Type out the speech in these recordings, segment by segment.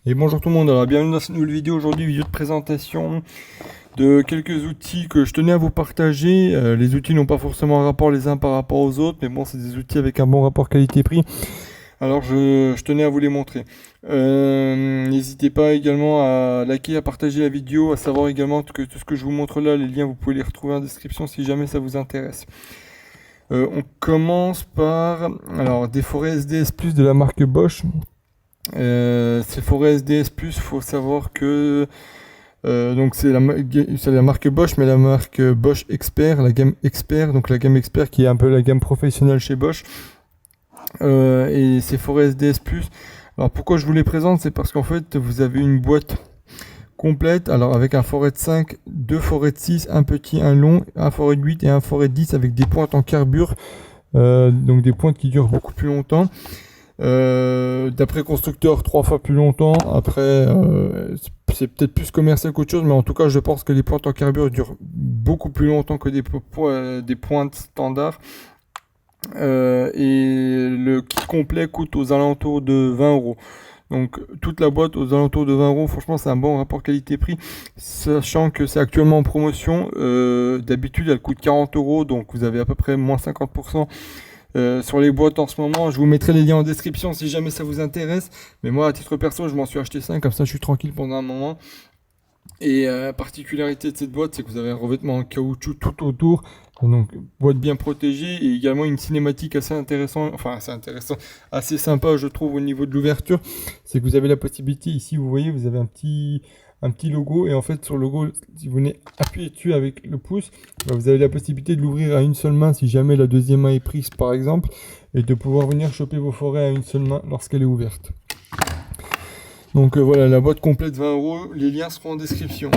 Et bonjour tout le monde, alors bienvenue dans cette nouvelle vidéo. Aujourd'hui, vidéo de présentation de quelques outils que je tenais à vous partager. Les outils n'ont pas forcément un rapport les uns par rapport aux autres, mais bon, c'est des outils avec un bon rapport qualité-prix. Alors je tenais à vous les montrer. N'hésitez pas également à liker, à partager la vidéo, à savoir également que tout ce que je vous montre là, les liens vous pouvez les retrouver en description si jamais ça vous intéresse. On commence par alors des forêts SDS Plus de la marque Bosch. Ces forêts SDS Plus, faut savoir que donc c'est la marque Bosch, mais la marque Bosch Expert, la gamme Expert, donc la gamme Expert qui est un peu la gamme professionnelle chez Bosch. Et ces forêts SDS Plus. Alors pourquoi je vous les présente, c'est parce qu'en fait vous avez une boîte complète, alors avec un forêt de 5, deux forêts de 6, un petit, un long, un forêt de 8 et un forêt de 10 avec des pointes en carbure, donc des pointes qui durent beaucoup plus longtemps. D'après constructeur, 3 fois plus longtemps. Après, c'est peut-être plus commercial qu'autre chose, mais en tout cas, je pense que les pointes en carbure durent beaucoup plus longtemps que des pointes standards. Et le kit complet coûte aux alentours de 20 euros. Donc toute la boîte aux alentours de 20 euros, franchement c'est un bon rapport qualité-prix, sachant que c'est actuellement en promotion. D'habitude elle coûte 40 euros, donc vous avez à peu près moins 50% sur les boîtes en ce moment. Je vous mettrai les liens en description si jamais ça vous intéresse. Mais moi, à titre perso, je m'en suis acheté 5, comme ça je suis tranquille pendant un moment. Et la particularité de cette boîte, c'est que vous avez un revêtement en caoutchouc tout autour. Donc, boîte bien protégée et également une cinématique assez intéressante, enfin assez intéressant, assez sympa, je trouve, au niveau de l'ouverture. C'est que vous avez la possibilité, ici, vous voyez, vous avez un petit logo, et en fait, sur le logo, si vous venez appuyer dessus avec le pouce, bah, vous avez la possibilité de l'ouvrir à une seule main si jamais la deuxième main est prise, par exemple, et de pouvoir venir choper vos forêts à une seule main lorsqu'elle est ouverte. Donc voilà, la boîte complète 20 euros, les liens seront en description.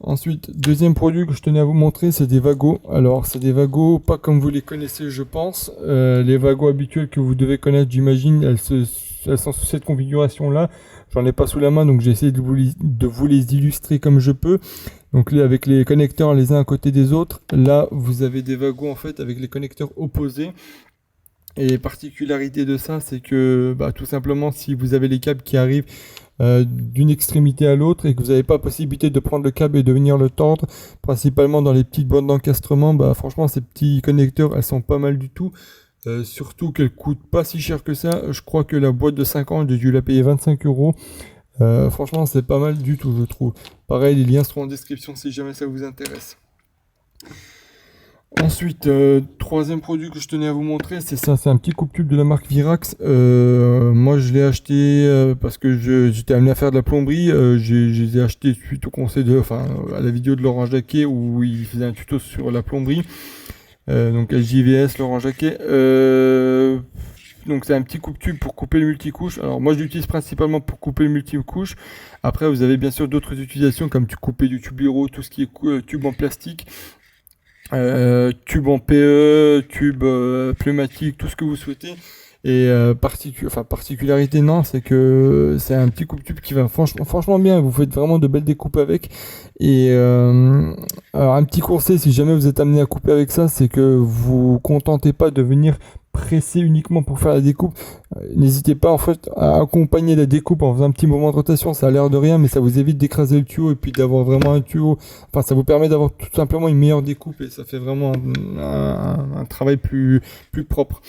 Ensuite, deuxième produit que je tenais à vous montrer, c'est des Vago. Alors, c'est des Vago, pas comme vous les connaissez, je pense. Les Vago habituels que vous devez connaître, j'imagine, elles sont sous cette configuration-là. J'en ai pas sous la main, donc j'ai essayé de vous les illustrer comme je peux. Donc là, avec les connecteurs les uns à côté des autres, là, vous avez des Vago, en fait, avec les connecteurs opposés. Et particularité de ça, c'est que bah, tout simplement, si vous avez les câbles qui arrivent d'une extrémité à l'autre et que vous n'avez pas possibilité de prendre le câble et de venir le tordre, principalement dans les petites boîtes d'encastrement, bah franchement, ces petits connecteurs, elles sont pas mal du tout. Surtout qu'elles coûtent pas si cher que ça. Je crois que la boîte de 5 ans, j'ai dû la payer 25 euros. Franchement, c'est pas mal du tout, je trouve. Pareil, les liens seront en description si jamais ça vous intéresse. Ensuite, troisième produit que je tenais à vous montrer, c'est ça, c'est un petit coupe-tube de la marque Virax. Moi, je l'ai acheté parce que j'étais amené à faire de la plomberie. Je les ai achetés suite au conseil à la vidéo de Laurent Jacquet où il faisait un tuto sur la plomberie. Donc LJVS, Laurent Jacquet. Donc c'est un petit coupe-tube pour couper le multicouche. Alors moi, je l'utilise principalement pour couper le multicouche. Après, vous avez bien sûr d'autres utilisations comme couper du tubero, tout ce qui est tube en plastique. Tube en PE, tube pneumatique, tout ce que vous souhaitez. Et particularité, non, c'est que c'est un petit coupe-tube qui va franchement bien. Vous faites vraiment de belles découpes avec. Et alors un petit conseil, si jamais vous êtes amené à couper avec ça, c'est que vous contentez pas de venir presser uniquement pour faire la découpe. N'hésitez pas en fait à accompagner la découpe en faisant un petit mouvement de rotation. Ça a l'air de rien, mais ça vous évite d'écraser le tuyau et puis d'avoir vraiment un tuyau. Enfin, ça vous permet d'avoir tout simplement une meilleure découpe et ça fait vraiment un travail plus propre.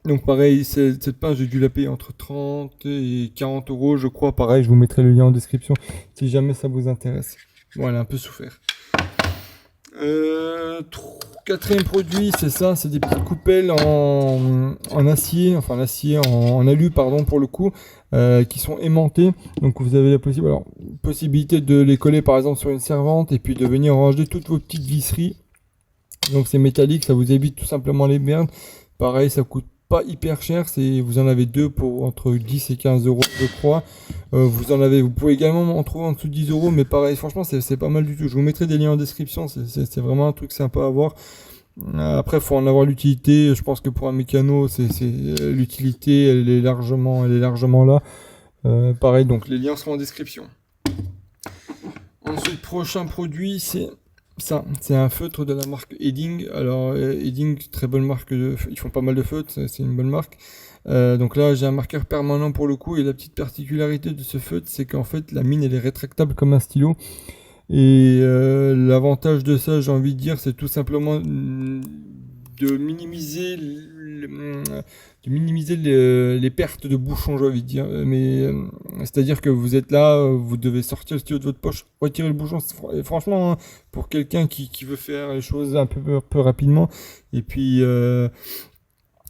Donc pareil, cette pince, j'ai dû la payer entre 30 et 40 euros, je crois. Pareil, je vous mettrai le lien en description si jamais ça vous intéresse. Bon, elle a un peu souffert. Quatrième produit, c'est ça, c'est des petites coupelles en acier, enfin en acier, en alu, pardon, pour le coup, qui sont aimantées. Donc vous avez la possibilité de les coller par exemple sur une servante et puis de venir ranger toutes vos petites visseries. Donc c'est métallique, ça vous évite tout simplement les merdes. Pareil, ça coûte pas hyper cher, vous en avez deux pour entre 10 et 15 euros, je crois. Vous pouvez également en trouver en dessous de 10 euros, mais pareil, franchement, c'est pas mal du tout. Je vous mettrai des liens en description, c'est vraiment un truc sympa à voir. Après, faut en avoir l'utilité. Je pense que pour un mécano, l'utilité, elle est largement là. Pareil, donc les liens seront en description. Ensuite, prochain produit, c'est un feutre de la marque Edding. Alors Edding, très bonne marque, ils font pas mal de feutres, c'est une bonne marque. Donc là, j'ai un marqueur permanent pour le coup, et la petite particularité de ce feutre, c'est qu'en fait, la mine, elle est rétractable comme un stylo. Et l'avantage de ça, j'ai envie de dire, c'est tout simplement de minimiser, les pertes de bouchons, j'ai envie de dire. Mais c'est-à-dire que vous êtes là, vous devez sortir le stylo de votre poche, retirer le bouchon. Et franchement, hein, pour quelqu'un qui veut faire les choses un peu rapidement, et puis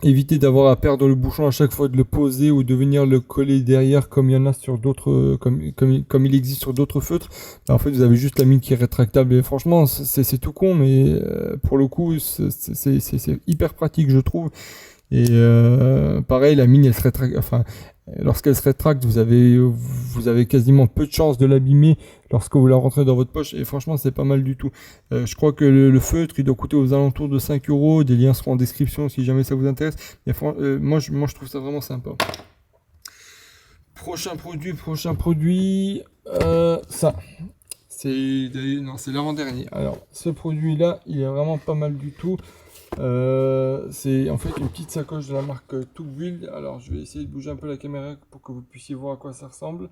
éviter d'avoir à perdre le bouchon à chaque fois de le poser ou de venir le coller derrière comme il y en a sur d'autres, comme il existe sur d'autres feutres. En fait, vous avez juste la mine qui est rétractable. Et franchement, c'est tout con, mais pour le coup, c'est hyper pratique, je trouve. Et pareil, la mine, elle se rétracte. Enfin, lorsqu'elle se rétracte, vous avez quasiment peu de chances de l'abîmer lorsque vous la rentrez dans votre poche. Et franchement, c'est pas mal du tout. Je crois que le feutre, il doit coûter aux alentours de 5 euros. Des liens seront en description si jamais ça vous intéresse. Mais moi, je trouve ça vraiment sympa. Prochain produit, ça. Non, c'est l'avant-dernier. Alors, ce produit-là, il est vraiment pas mal du tout. C'est en fait une petite sacoche de la marque Tugbuild. Alors, je vais essayer de bouger un peu la caméra pour que vous puissiez voir à quoi ça ressemble.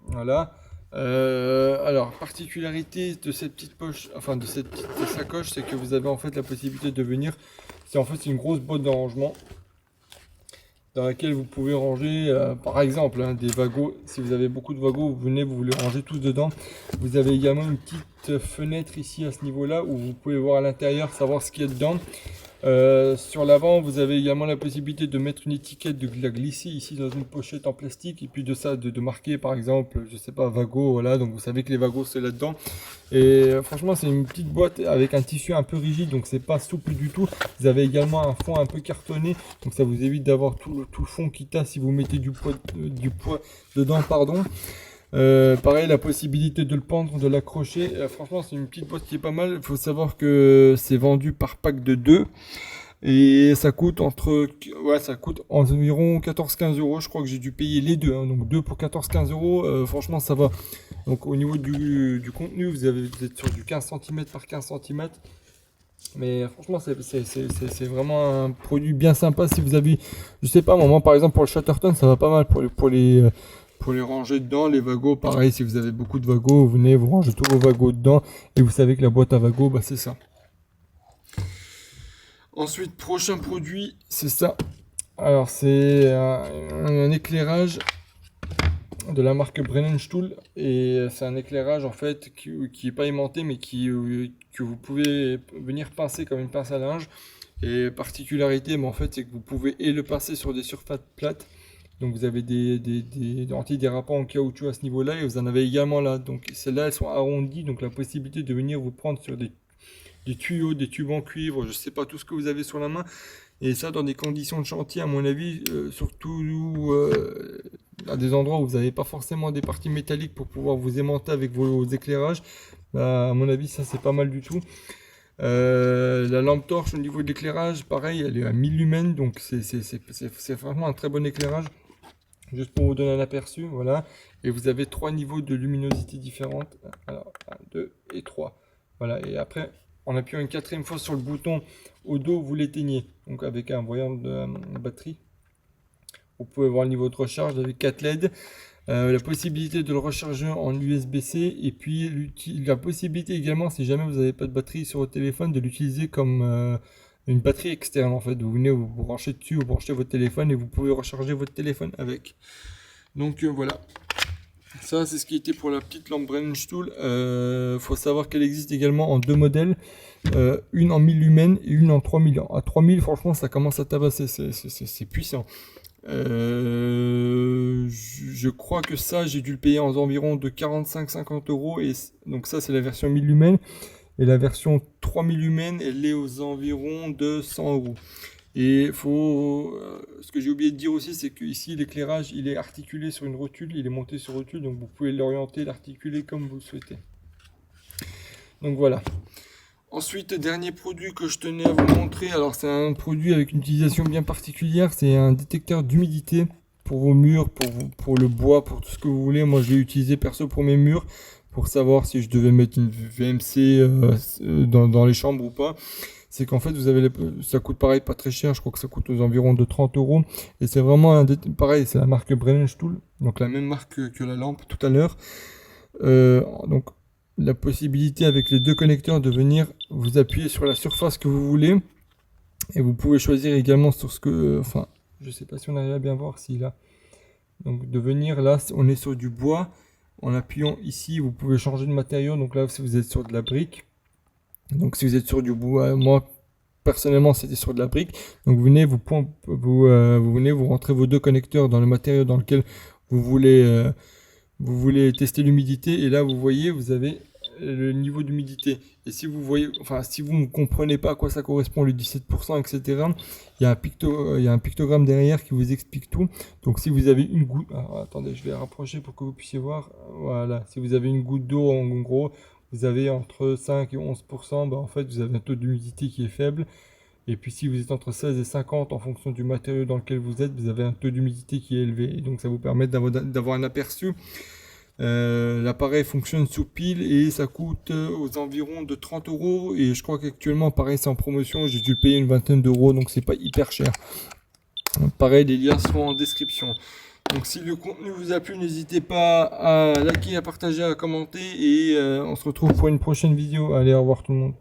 Voilà. Alors, particularité de cette petite poche, enfin de cette petite sacoche, c'est que vous avez en fait la possibilité de venir. C'est une grosse boîte de rangement dans laquelle vous pouvez ranger, par exemple, hein, des wagons. Si vous avez beaucoup de wagons, vous les rangez tous dedans. Vous avez également une petite fenêtre ici à ce niveau-là où vous pouvez voir à l'intérieur, savoir ce qu'il y a dedans. Sur l'avant, vous avez également la possibilité de mettre une étiquette, de la glisser ici dans une pochette en plastique, et puis de ça, de marquer par exemple, je sais pas, Vago, voilà, donc vous savez que les Vagos c'est là-dedans. Et franchement, c'est une petite boîte avec un tissu un peu rigide, donc c'est pas souple du tout. Vous avez également un fond un peu cartonné, donc ça vous évite d'avoir tout le fond qui tasse si vous mettez du poids dedans, pardon. Pareil, la possibilité de le pendre, de l'accrocher. Franchement, c'est une petite boîte qui est pas mal. Il faut savoir que c'est vendu par pack de 2. Et ça coûte environ 14-15 euros. Je crois que j'ai dû payer les deux, hein. Donc 2 pour 14-15 euros. Franchement, ça va. Donc au niveau du contenu, vous êtes sur du 15 cm par 15 cm. Mais franchement, c'est vraiment un produit bien sympa. Si vous avez, je sais pas, moi par exemple pour le Chatterton, ça va pas mal pour les ranger dedans. Les Vagos, pareil, si vous avez beaucoup de Vagos, vous venez, vous rangez tous vos Vagos dedans. Et vous savez que la boîte à Vagos, bah, c'est ça. Ensuite, prochain produit, c'est ça. Alors, c'est un éclairage de la marque Brennenstuhl. Et c'est un éclairage, en fait, qui est pas aimanté, mais que vous pouvez venir pincer comme une pince à linge. Et particularité, mais en fait, c'est que vous pouvez le pincer sur des surfaces plates. Donc vous avez des antidérapants en caoutchouc à ce niveau-là, et vous en avez également là. Donc celles-là, elles sont arrondies, donc la possibilité de venir vous prendre sur des tuyaux, des tubes en cuivre, je sais pas, tout ce que vous avez sur la main. Et ça, dans des conditions de chantier, à mon avis, surtout à des endroits où vous n'avez pas forcément des parties métalliques pour pouvoir vous aimanter avec vos éclairages, bah, à mon avis, ça c'est pas mal du tout. La lampe torche au niveau de l'éclairage, pareil, elle est à 1000 lumens, donc c'est vraiment un très bon éclairage. Juste pour vous donner un aperçu, voilà. Et vous avez 3 niveaux de luminosité différentes. Alors, 1, 2 et 3. Voilà, et après, en appuyant une 4e fois sur le bouton au dos, vous l'éteignez. Donc avec un voyant de batterie. Vous pouvez voir le niveau de recharge avec 4 LED. La possibilité de le recharger en USB-C. Et puis la possibilité également, si jamais vous n'avez pas de batterie sur votre téléphone, de l'utiliser comme une batterie externe en fait. Vous venez vous branchez dessus, vous branchez votre téléphone et vous pouvez recharger votre téléphone avec. Donc voilà. Ça c'est ce qui était pour la petite lampe Brennenstuhl. Faut savoir qu'elle existe également en 2 modèles. Une en 1000 lumens et une en 3000. À 3000 franchement ça commence à tabasser, c'est puissant. Je crois que ça j'ai dû le payer en environ de 45-50 euros. Et donc ça c'est la version 1000 lumens. Et la version 3000 lumens, elle est aux environs de 100 euros. Et ce que j'ai oublié de dire aussi, c'est que ici l'éclairage, il est articulé sur une rotule, il est monté sur rotule, donc vous pouvez l'orienter, l'articuler comme vous le souhaitez. Donc voilà. Ensuite, dernier produit que je tenais à vous montrer, alors c'est un produit avec une utilisation bien particulière, c'est un détecteur d'humidité pour vos murs, pour le bois, pour tout ce que vous voulez. Moi je l'ai utilisé perso pour mes murs, pour savoir si je devais mettre une VMC dans les chambres ou pas. c'est qu'en fait, ça coûte pareil, pas très cher, je crois que ça coûte aux environs de 30 euros. Et c'est vraiment pareil, c'est la marque Brennan Tool, donc la même marque que la lampe tout à l'heure. Donc, la possibilité avec les deux connecteurs de venir vous appuyer sur la surface que vous voulez. Et vous pouvez choisir également sur ce que, enfin, je sais pas si on arrive à bien voir si là. Donc de venir là, on est sur du bois. En appuyant ici, vous pouvez changer de matériau. Donc là, si vous êtes sur de la brique. Donc si vous êtes sur du bois, moi personnellement c'était sur de la brique. Donc vous venez, vous venez, vous rentrez vos deux connecteurs dans le matériau dans lequel vous voulez tester l'humidité. Et là, vous voyez, vous avez le niveau d'humidité. Et si vous voyez, enfin, si vous ne comprenez pas à quoi ça correspond, le 17%, etc., il y a un pictogramme derrière qui vous explique tout. Donc, si vous avez une goutte, alors, attendez, je vais rapprocher pour que vous puissiez voir. Voilà, si vous avez une goutte d'eau, en gros, vous avez entre 5 et 11%, bah, en fait, vous avez un taux d'humidité qui est faible. Et puis, si vous êtes entre 16 et 50, en fonction du matériau dans lequel vous êtes, vous avez un taux d'humidité qui est élevé. Et donc, ça vous permet d'avoir un aperçu. L'appareil fonctionne sous pile et ça coûte aux environs de 30 euros. Et je crois qu'actuellement, pareil, c'est en promotion. J'ai dû le payer une vingtaine d'euros, donc c'est pas hyper cher. Pareil, les liens sont en description. Donc si le contenu vous a plu, n'hésitez pas à liker, à partager, à commenter. Et on se retrouve pour une prochaine vidéo. Allez, au revoir tout le monde.